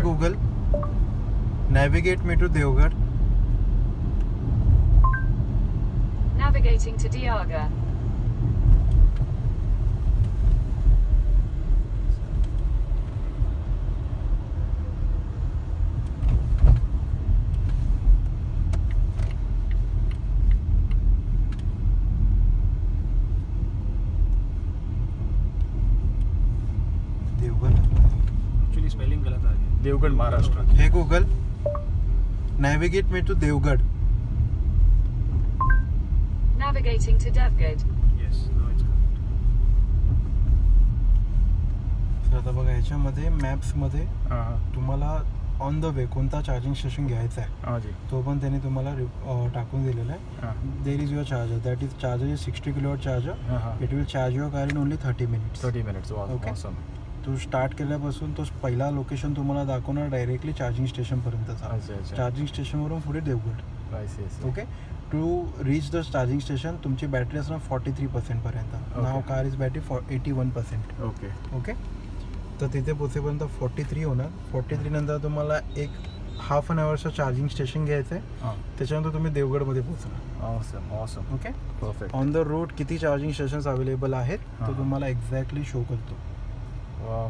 Google, navigate me to Devgarh. Navigating to Diaga. Devgad. Actually spelling गलत आ गया. Deogarh Maharashtra. Hey Google, navigate me to Devgarh. Navigating to Devgad. Yes, no, it's correct. तर आता बघा ह्याच्यामध्ये मॅप्समध्ये हां तुम्हाला on the way कोणता charging station घ्यायचा आहे हां जी. तो पण त्यांनी तुम्हाला टाकून दिलेला आहे. हां there is your charger, that is charger is 60 kilowatt charger. हां. It will charge your car in only 30 minutes. 30 minutes. Wow, Okay. awesome. तू स्टार्ट केल्यापासून तो पहिला लोकेशन तुम्हाला दाखवणार डायरेक्टली चार्जिंग स्टेशनपर्यंतचा. अच्छा. चार्जिंग स्टेशनवरून पुढे Devgad. I see. Okay, to reach the charging station तुमची बॅटरी असणार 43% पर्यंत. Okay. नाव car is battery 81%. Okay. Okay, तर तिथे पोचेपर्यंत 43 होणार. 43 नंतर तुम्हाला एक हाफ अन अवरचं चार्जिंग स्टेशन घ्यायचं आहे. हां. त्याच्यानंतर तुम्ही देवगडमध्ये पोहोचणार. Awesome. Okay, Perfect. On the road किती चार्जिंग स्टेशन्स अवेलेबल आहेत हां. तो तुम्हाला एक्झॅक्टली शो करतो. Wow.